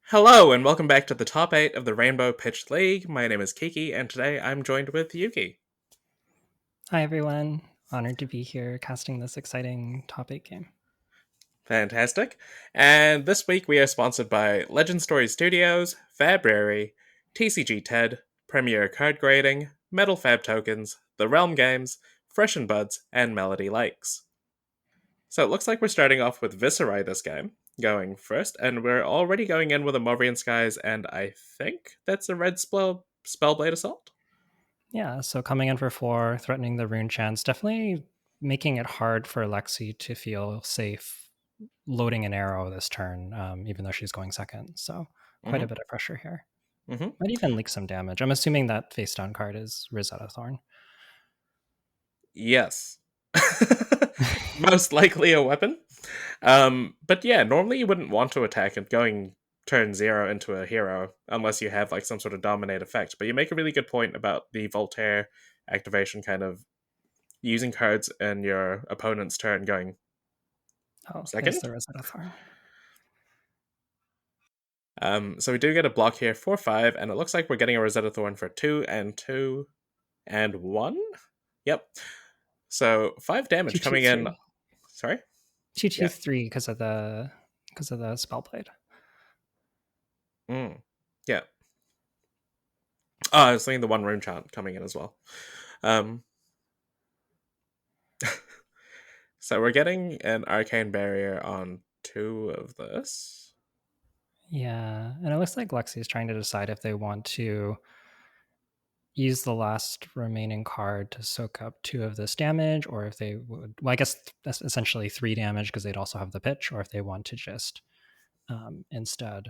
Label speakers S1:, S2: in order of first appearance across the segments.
S1: Hello, and welcome back to the top 8 of the Rainbow Pitch League. My name is Kiki, and today I'm joined with Yuki.
S2: Hi, everyone. Honored to be here casting this exciting top 8 game.
S1: Fantastic. And this week we are sponsored by Legend Story Studios, Fabrary, TCG TED, Premier Card Grading, Metal Fab Tokens, The Realm Games, Fresh and Buds, and Melody Lakes. So it looks like we're starting off with Viserai this game, going first, and we're already going in with a Movian Skies, and I think that's a red Spellblade Assault.
S2: Yeah, so coming in for 4, threatening the rune chance, definitely making it hard for Lexi to feel safe loading an arrow this turn, even though she's going second. So quite a
S1: Mm-hmm.
S2: bit of pressure here.
S1: Mm-hmm.
S2: Might even leak some damage. I'm assuming that face down card is Rosetta Thorn.
S1: Yes. Most likely a weapon. But yeah, normally you wouldn't want to attack it going turn 0 into a hero unless you have like some sort of dominate effect. But you make a really good point about the Voltaire activation kind of using cards in your opponent's turn going
S2: Oh, there's
S1: second.
S2: the Rosetta Thorn.
S1: So we do get a block here for 5, and it looks like we're getting a Rosetta Thorn for 2 and 2 and 1. Yep. So 5 damage coming in.
S2: 2-2-3.
S1: Sorry? Yeah.
S2: 2-2-3 because of the Spellblade.
S1: Mm. Yeah. Oh, I was thinking the one rune chant coming in as well. Um, so we're getting an arcane barrier on 2 of this.
S2: Yeah, and it looks like Lexi is trying to decide if they want to use the last remaining card to soak up 2 of this damage, or if they would, well, I guess that's essentially 3 damage because they'd also have the pitch, or if they want to just instead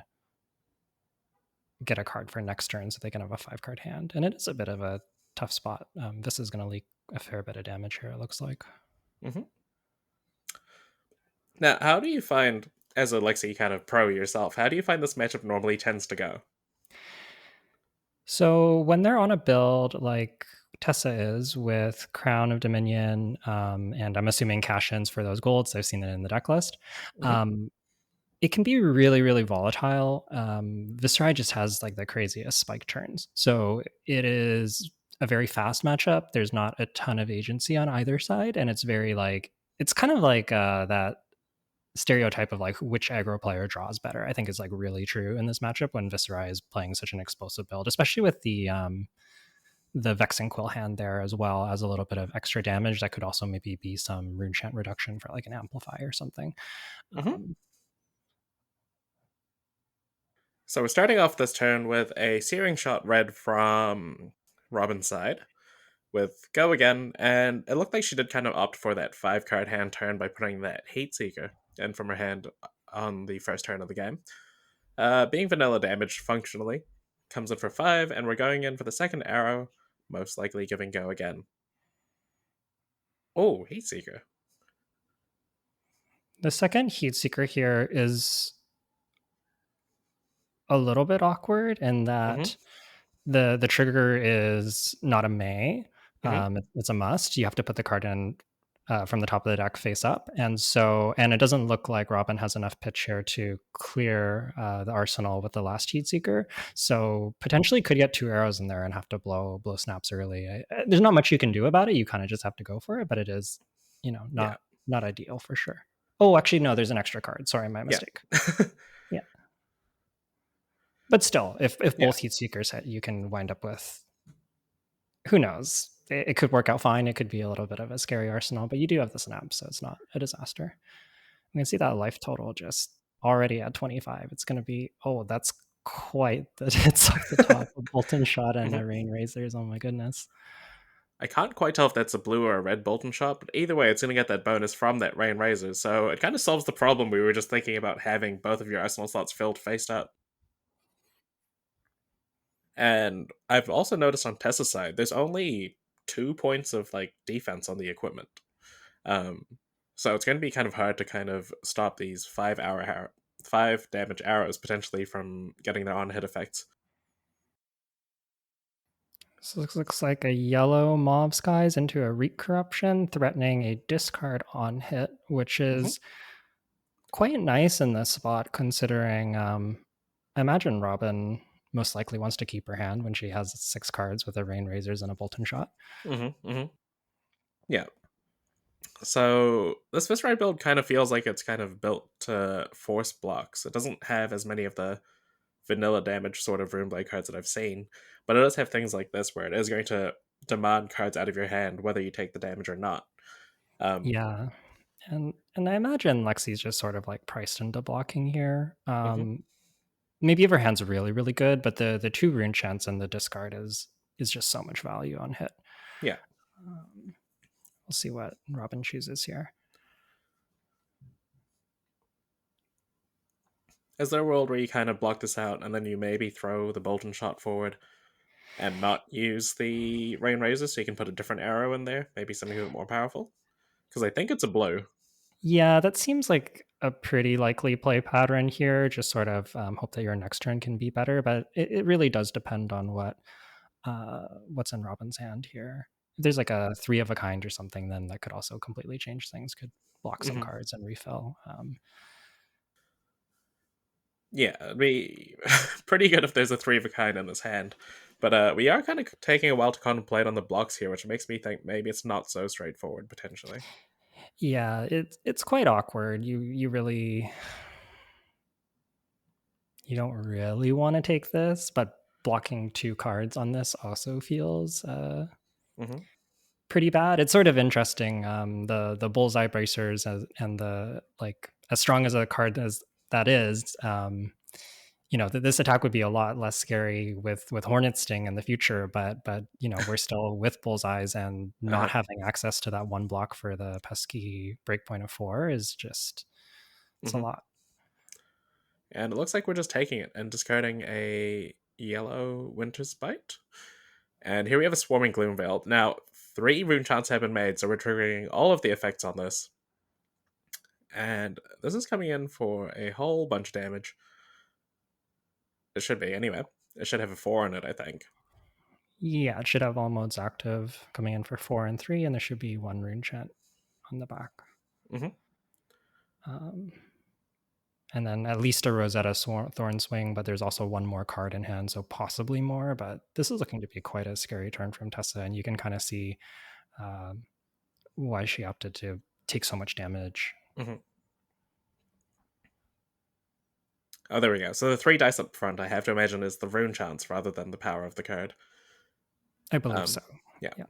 S2: get a card for next turn so they can have a 5-card hand. And it is a bit of a tough spot. This is going to leak a fair bit of damage here, it looks like.
S1: Mm-hmm. Now, how do you find, as a Lexi kind of pro yourself, how do you find this matchup normally tends to go?
S2: So when they're on a build like Tessa is with Crown of Dominion, and I'm assuming cash-ins for those golds, I've seen it in the deck list.
S1: Mm-hmm.
S2: It can be really, really volatile. Viserai just has like the craziest spike turns. So it is a very fast matchup. There's not a ton of agency on either side. And it's very like, it's kind of like that stereotype of like which aggro player draws better, I think is like really true in this matchup when Viserai is playing such an explosive build, especially with the Vexing Quill hand there as well as a little bit of extra damage that could also maybe be some rune chant reduction for like an amplify or something.
S1: Mm-hmm. So we're starting off this turn with a Searing Shot red from Robin's side with Go Again, and it looked like she did kind of opt for that 5-card hand turn by putting that Heat Seeker in from her hand on the first turn of the game. Being vanilla damage functionally, comes in for 5, and we're going in for the second arrow, most likely giving Go Again. Oh, Heat Seeker.
S2: The second Heat Seeker here is a little bit awkward in
S1: Mm-hmm.
S2: that the trigger is not a May.
S1: Mm-hmm.
S2: It's a must. You have to put the card in from the top of the deck face up, and it doesn't look like Robin has enough pitch here to clear the arsenal with the last Heat Seeker. So potentially could get 2 arrows in there and have to blow snaps early. There's not much you can do about it. You kind of just have to go for it, but it is,
S1: Yeah.
S2: not ideal for sure. Oh, actually, no. There's an extra card. Sorry, my
S1: Yeah.
S2: mistake. Yeah. But still, if
S1: Yeah.
S2: both Heat Seekers hit, you can wind up with, who knows? It could work out fine. It could be a little bit of a scary arsenal, but you do have the snap, so it's not a disaster. You can see that life total just already at 25. It's going to be, that's quite the hits off the top. A Bolton shot and
S1: Mm-hmm.
S2: a Rain Razors. Oh my goodness.
S1: I can't quite tell if that's a blue or a red Bolton shot, but either way, it's going to get that bonus from that Rain Razor, so it kind of solves the problem we were just thinking about having both of your arsenal slots filled face up. And I've also noticed on Tessa's side, there's only 2 points of like defense on the equipment. Um, so it's going to be kind of hard to kind of stop these 5 damage arrows potentially from getting their on hit effects.
S2: So this looks like a yellow Mob Skies into a Reek Corruption, threatening a discard on hit, which
S1: Mm-hmm.
S2: is quite nice in this spot considering I imagine Robin most likely wants to keep her hand when she has 6 cards with a Rain Razors and a Bolton Shot.
S1: Yeah. So this Viserai build kind of feels like it's kind of built to force blocks. It doesn't have as many of the vanilla damage sort of Runeblade cards that I've seen, but it does have things like this where it is going to demand cards out of your hand whether you take the damage or not. Um,
S2: Yeah. And I imagine Lexi's just sort of like priced into blocking here.
S1: mhm.
S2: Maybe if her hand's really, really good, but the 2 rune chance and the discard is just so much value on hit.
S1: Yeah.
S2: Um, we'll see what Robin chooses here.
S1: Is there a world where you kind of block this out and then you maybe throw the Bolton shot forward and not use the Rain Razor so you can put a different arrow in there? Maybe something a bit more powerful? Because I think it's a blue.
S2: Yeah, that seems like a pretty likely play pattern here. Just sort of hope that your next turn can be better, but it really does depend on what's in Robin's hand here. If there's like a 3 of a kind or something, then that could also completely change things. Could block some
S1: Hmm.
S2: cards and refill.
S1: Yeah, it'd be pretty good if there's a three of a kind in his hand. But we are kind of taking a while to contemplate on the blocks here, which makes me think maybe it's not so straightforward potentially.
S2: Yeah, it's quite awkward. You don't really want to take this, but blocking 2 cards on this also feels
S1: Hmm.
S2: pretty bad. It's sort of interesting. The bullseye bracers and the like, as strong as a card as that is, this attack would be a lot less scary with Hornet Sting in the future. But we're still with bullseyes, and not
S1: Uh-huh.
S2: having access to that one block for the pesky breakpoint of 4 is just it's a
S1: Hmm.
S2: lot.
S1: And it looks like we're just taking it and discarding a yellow Winter's Bite. And here we have a Swarming Gloomveil. Now, 3 rune chants have been made, so we're triggering all of the effects on this. And this is coming in for a whole bunch of damage. It should be, anyway. It should have a 4 on it, I think.
S2: Yeah, it should have all modes active coming in for 4 and 3, and there should be 1 rune chant on the back.
S1: Hmm.
S2: Um, and then at least a Rosetta Thorn Swing, but there's also 1 more card in hand, so possibly more. But this is looking to be quite a scary turn from Tessa, and you can kind of see um, why she opted to take so much damage.
S1: Hmm. Oh, there we go. So the 3 dice up front, I have to imagine, is the rune chance rather than the power of the card.
S2: I believe so.
S1: Yeah.
S2: Yeah.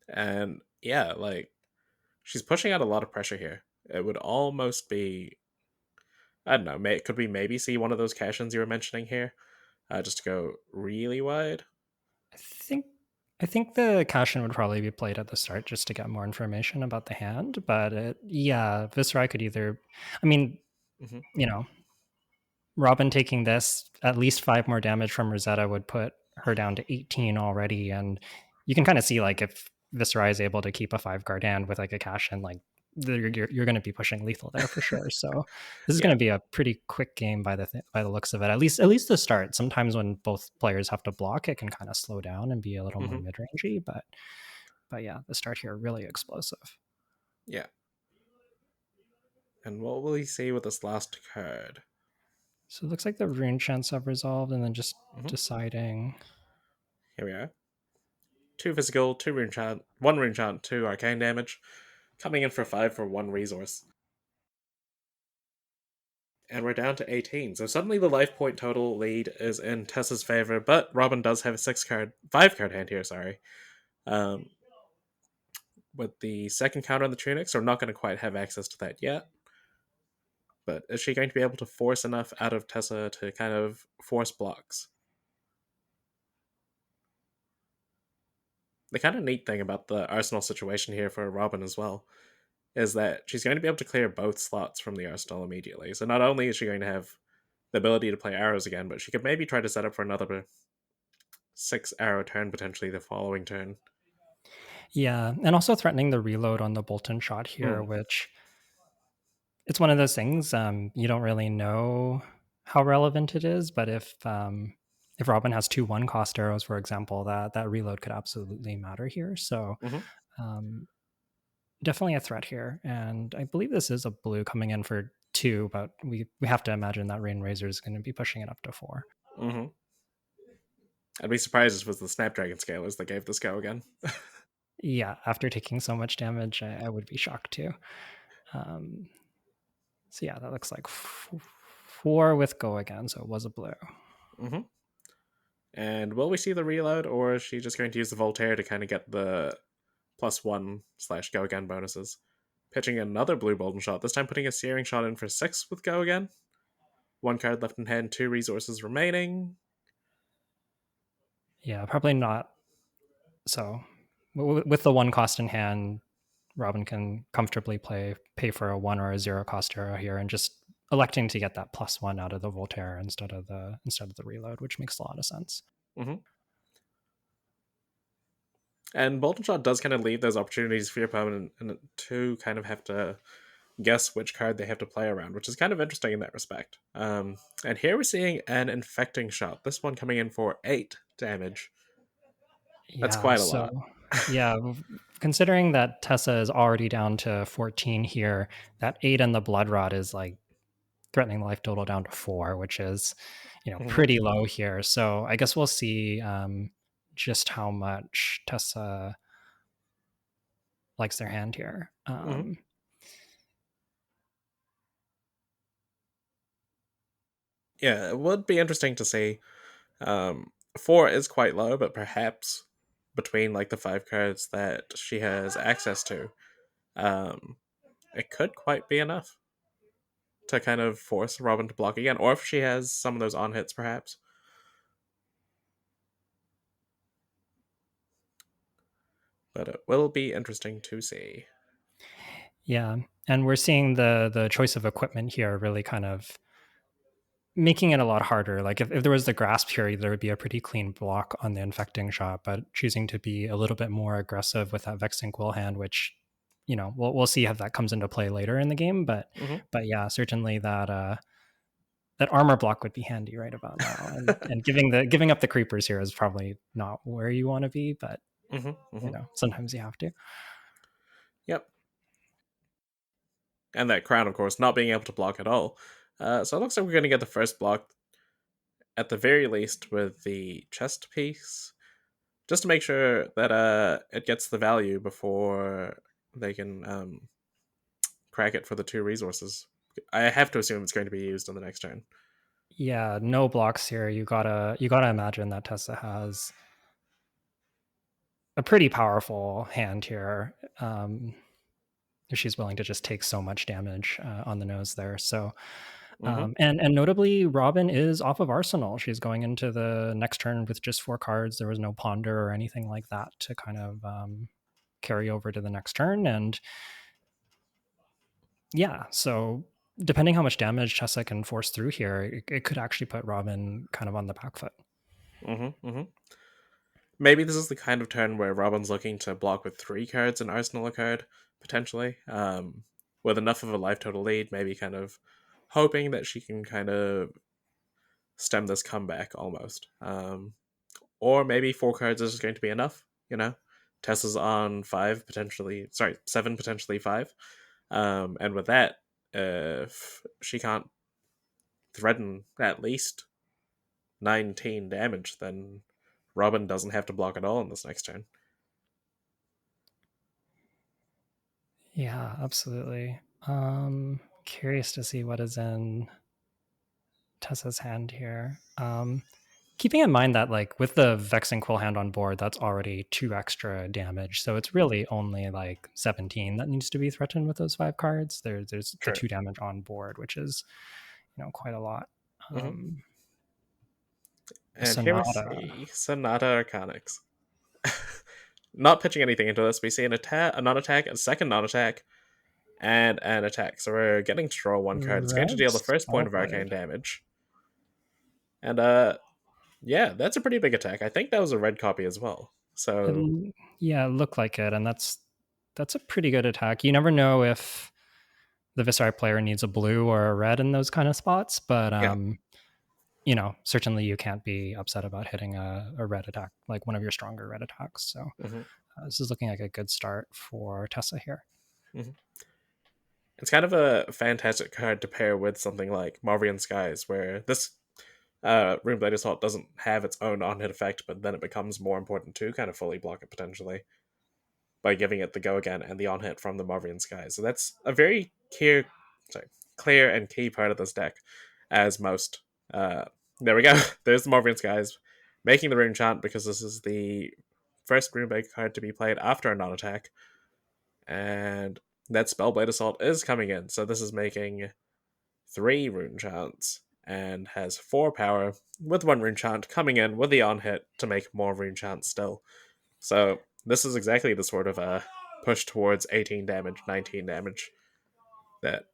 S1: And yeah, like, she's pushing out a lot of pressure here. It would almost be, I don't know, could we maybe see one of those cash-ins you were mentioning here? Just to go really wide?
S2: I think I think the Cashin would probably be played at the start just to get more information about the hand. But yeah, Viserai could either, I mean,
S1: Hmm.
S2: you know, Robin taking this, at least 5 more damage from Rosetta would put her down to 18 already. And you can kind of see, like, if Viserai is able to keep a 5 card hand with like a cash in, like, you're going to be pushing lethal there for sure. So this is
S1: Yeah.
S2: going to be a pretty quick game by the looks of it. At least the start. Sometimes when both players have to block, it can kind of slow down and be a little more
S1: Hmm.
S2: mid-rangey. But yeah, the start here really explosive.
S1: Yeah. And what will he see with this last card?
S2: So it looks like the rune chants have resolved, and then just
S1: Hmm.
S2: deciding.
S1: Here we are. 2 physical, 2 rune chant, 1 rune chant, 2 arcane damage. Coming in for 5 for 1 resource. And we're down to 18. So suddenly the life point total lead is in Tessa's favor, but Robin does have a 5 card hand here, sorry. Um, with the second counter on the tunic, so we're not going to quite have access to that yet. But is she going to be able to force enough out of Tessa to kind of force blocks? The kind of neat thing about the arsenal situation here for Robin as well is that she's going to be able to clear both slots from the arsenal immediately. So not only is she going to have the ability to play arrows again, but she could maybe try to set up for another 6 arrow turn potentially the following turn.
S2: Yeah, and also threatening the reload on the Bolton shot here,
S1: Mm.
S2: which it's one of those things, you don't really know how relevant it is, but if Robin has 2 1-cost arrows, for example, that reload could absolutely matter here. So
S1: Hmm.
S2: um, definitely a threat here, and I believe this is a blue coming in for 2, but we have to imagine that Rain Razor is going to be pushing it up to 4.
S1: Mm-hmm. I'd be surprised if it was the Snapdragon scalers that gave this go again.
S2: Yeah, after taking so much damage, I would be shocked too. So yeah, that looks like 4 with go again, so it was a blue.
S1: Mm-hmm. And will we see the reload, or is she just going to use the Voltaire to kind of get the +1/go again bonuses? Pitching another blue Bolden shot, this time putting a Searing shot in for 6 with go again. 1 card left in hand, 2 resources remaining.
S2: Yeah, probably not. So with the 1 cost in hand, Robin can comfortably pay for a 1 or a 0 cost hero here, and just electing to get that +1 out of the Voltaire instead of the reload, which makes a lot of sense.
S1: Mm-hmm. And Bolden Shot does kind of leave those opportunities for your opponent to kind of have to guess which card they have to play around, which is kind of interesting in that respect. And here we're seeing an Infecting Shot, this one coming in for 8 damage. That's
S2: Yeah,
S1: quite a
S2: so
S1: lot.
S2: yeah, considering that Tessa is already down to 14 here, that 8 and the Blood Rod is like threatening the life total down to 4, which is,
S1: Mm-hmm.
S2: pretty low here. So I guess we'll see just how much Tessa likes their hand here.
S1: Mm-hmm. Yeah, it would be interesting to see. 4 is quite low, but perhaps between like the 5 cards that she has access to, um, it could quite be enough to kind of force Robin to block again, or if she has some of those on hits, perhaps. But it will be interesting to see.
S2: Yeah, and we're seeing the choice of equipment here really kind of making it a lot harder. Like if there was the grasp here, there would be a pretty clean block on the infecting shot, but choosing to be a little bit more aggressive with that vexing quill hand, which we'll see if that comes into play later in the game. But
S1: Mm-hmm.
S2: yeah, certainly that armor block would be handy right about now. And giving up the creepers here is probably not where you want to be, but
S1: Mm-hmm. Mm-hmm.
S2: sometimes you have to.
S1: Yep. And that crown, of course, not being able to block at all. So it looks like we're going to get the first block, at the very least, with the chest piece, just to make sure that it gets the value before they can crack it for the 2 resources. I have to assume it's going to be used on the next turn.
S2: Yeah, no blocks here. You gotta imagine that Tessa has a pretty powerful hand here. She's willing to just take so much damage on the nose there. So,
S1: Mm-hmm.
S2: and notably, Robin is off of Arsenal. She's going into the next turn with just 4 cards. There was no ponder or anything like that to kind of carry over to the next turn. And yeah, so depending how much damage Tessa can force through here, it could actually put Robin kind of on the back foot.
S1: Mm-hmm. Mm-hmm. Maybe this is the kind of turn where Robin's looking to block with 3 cards and Arsenal a card, potentially. With enough of a life total lead, maybe kind of hoping that she can kind of stem this comeback almost. Or maybe 4 cards is going to be enough, you know? Tessa's on 5, potentially, sorry, 7, potentially 5. And with that, if she can't threaten at least 19 damage, then Robin doesn't have to block at all in this next turn.
S2: Yeah, absolutely. Curious to see what is in Tessa's hand here. Keeping in mind that like with the Vexing Quill hand on board, that's already 2 extra damage. So it's really only like 17 that needs to be threatened with those 5 cards. There's the
S1: True.
S2: 2 damage on board, which is, quite a lot.
S1: Mm-hmm. And here we
S2: Sonata.
S1: see Sonata Arcanix. Not pitching anything into this, we see a non-attack, a second non-attack, and an attack. So we're getting to draw 1 card. It's going to
S2: Red
S1: deal the first point of arcane
S2: Spellblade.
S1: damage. And yeah, that's a pretty big attack. I think that was a red copy as well. So
S2: Yeah, it looked like it, and that's a pretty good attack. You never know if the Viserai player needs a blue or a red in those kind of spots, but
S1: yeah.
S2: certainly you can't be upset about hitting a red attack, like one of your stronger red attacks. So
S1: Mm-hmm.
S2: this is looking like a good start for Tessa here.
S1: Mm-hmm. It's kind of a fantastic card to pair with something like Marvian Skies, where this Runeblade Assault doesn't have its own on-hit effect, but then it becomes more important to kind of fully block it potentially by giving it the go again and the on-hit from the Marvian Skies. So that's a very clear and key part of this deck, as most. Uh, there we go. There's the Marvian Skies making the rune chant because this is the first Runeblade card to be played after a non-attack, and that Spellblade Assault is coming in. So this is making 3 rune chants and has 4 power, with 1 rune chant coming in with the on hit to make more rune chants still. So this is exactly the sort of push towards 18 damage, 19 damage that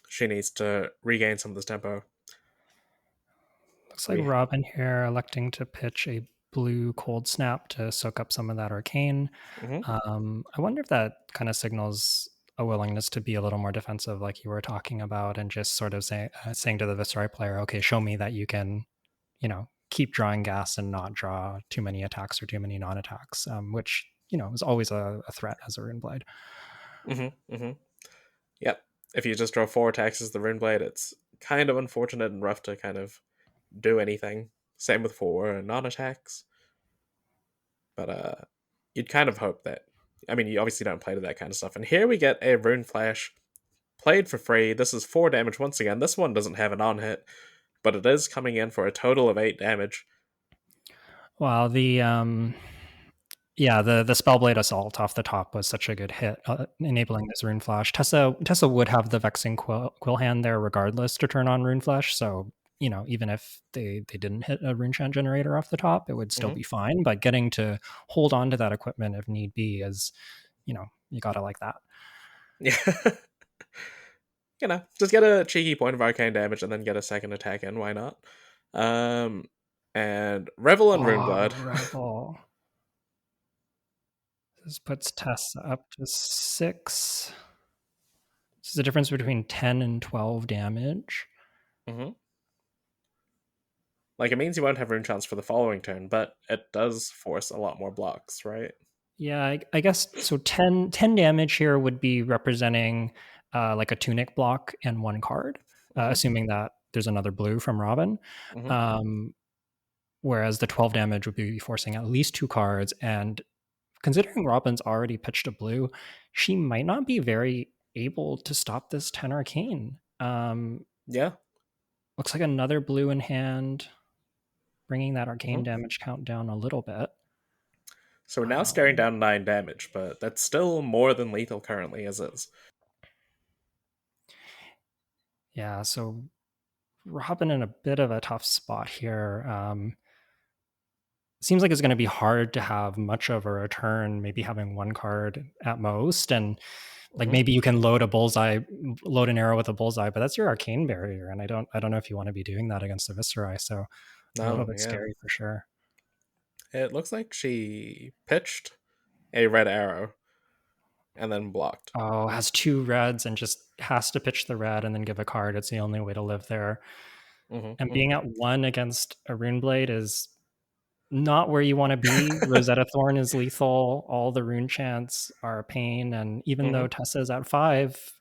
S1: she needs to regain some of this tempo.
S2: Looks like
S1: We
S2: Robin here electing to pitch a blue cold snap to soak up some of that arcane.
S1: hmm
S2: I wonder if that kind of signals a willingness to be a little more defensive, like you were talking about, and just sort of saying to the Viserai player, "Okay, show me that you can, keep drawing gas and not draw too many attacks or too many non-attacks," which is always a threat as a rune blade.
S1: hmm hmm Yep. If you just draw 4 attacks as the Rune Blade, it's kind of unfortunate and rough to kind of do anything. Same with 4 non attacks. But you'd kind of hope that. I mean, you obviously don't play to that kind of stuff. And here we get a Rune Flash played for free. This is 4 damage once again. This one doesn't have an on hit, but it is coming in for a total of 8 damage.
S2: Well, the Spellblade Assault off the top was such a good hit, enabling this Rune Flash. Tessa would have the Vexing Quill hand there regardless to turn on Rune Flash, so even if they didn't hit a Rune Chant generator off the top, it would still
S1: hmm
S2: be fine. But getting to hold on to that equipment if need be is, you gotta like that.
S1: Yeah. Just get a cheeky point of arcane damage and then get a second attack in. Why not? Um, and Revel and
S2: Oh,
S1: Runeblood.
S2: Rebel. This puts Tessa up to 6. This is the difference between 10 and 12 damage.
S1: hmm Like, it means you won't have rune chance for the following turn, but it does force a lot more blocks, right?
S2: Yeah, I guess so. 10 damage here would be representing like a tunic block and 1 card,
S1: hmm
S2: assuming that there's another blue from Robin.
S1: hmm
S2: Um, whereas the 12 damage would be forcing at least 2 cards. And considering Robin's already pitched a blue, she might not be very able to stop this 10 arcane.
S1: Yeah.
S2: Looks like another blue in hand, bringing that arcane
S1: hmm
S2: damage count down a little bit.
S1: So we're now staring
S2: Um,
S1: down 9 damage, but that's still more than lethal currently as is.
S2: yeah, so Robin in a bit of a tough spot here. Seems like it's going to be hard to have much of a return, maybe having 1 card at most. And like
S1: hmm
S2: maybe you can load an arrow with a bullseye, but that's your arcane barrier. And I don't know if you want to be doing that against a Viserai. So a little
S1: No,
S2: bit
S1: yeah.
S2: scary for sure.
S1: It looks like she pitched a red arrow and then blocked.
S2: Oh, has 2 reds and just has to pitch the red and then give a card. It's the only way to live there.
S1: hmm
S2: And
S1: hmm
S2: being at 1 against a rune blade is not where you want to be. Rosetta Thorn is lethal. All the rune chants are a pain. And even
S1: hmm
S2: though Tessa's at 5,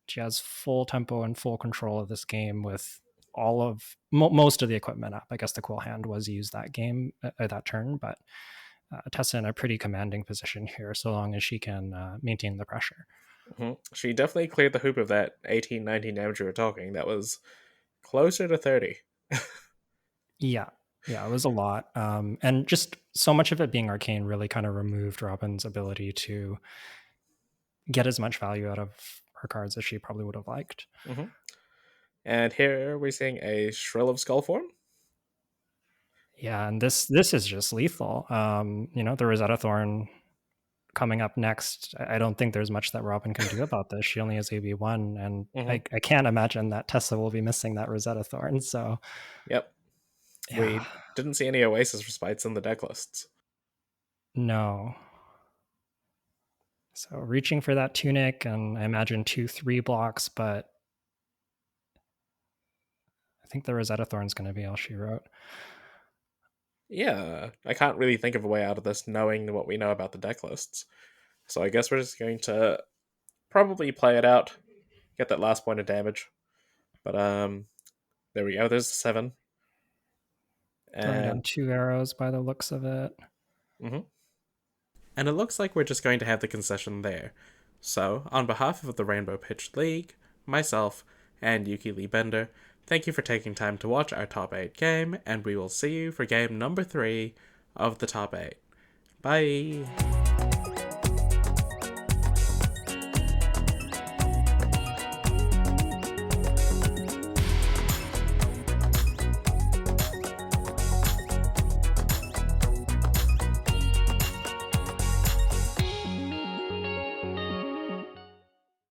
S2: she has full tempo and full control of this game with all of most of the equipment up. I guess the Quill Hand was used that game, that turn, but Tessa in a pretty commanding position here, so long as she can maintain the pressure.
S1: She definitely cleared the hoop of that 18, 19 damage we were talking. That was closer to 30.
S2: Yeah. Yeah, it was a lot. And just so much of it being arcane really kind of removed Robin's ability to get as much value out of her cards as she probably would have liked.
S1: hmm And here we're seeing a Shrill of Skullform.
S2: Yeah, and this is just lethal. The Rosetta Thorn coming up next. I don't think there's much that Robin can do about this. She only has AB1, and
S1: hmm
S2: I can't imagine that Tessa will be missing that Rosetta Thorn. So
S1: Yep.
S2: yeah,
S1: We didn't see any Oasis respites in the deck lists.
S2: no. So reaching for that tunic, and I imagine 2-3 blocks, but I think the Rosetta Thorn's going to be all she wrote.
S1: Yeah, I can't really think of a way out of this knowing what we know about the deck lists. So I guess we're just going to probably play it out, get that last point of damage. But there we go. There's 7.
S2: Throwing down
S1: And
S2: 2 arrows by the looks of it.
S1: mhm. And it looks like we're just going to have the concession there. So, on behalf of the Rainbow Pitch League, myself, and Yuki Lee Bender, thank you for taking time to watch our top 8 game, and we will see you for game number 3 of the top 8. Bye!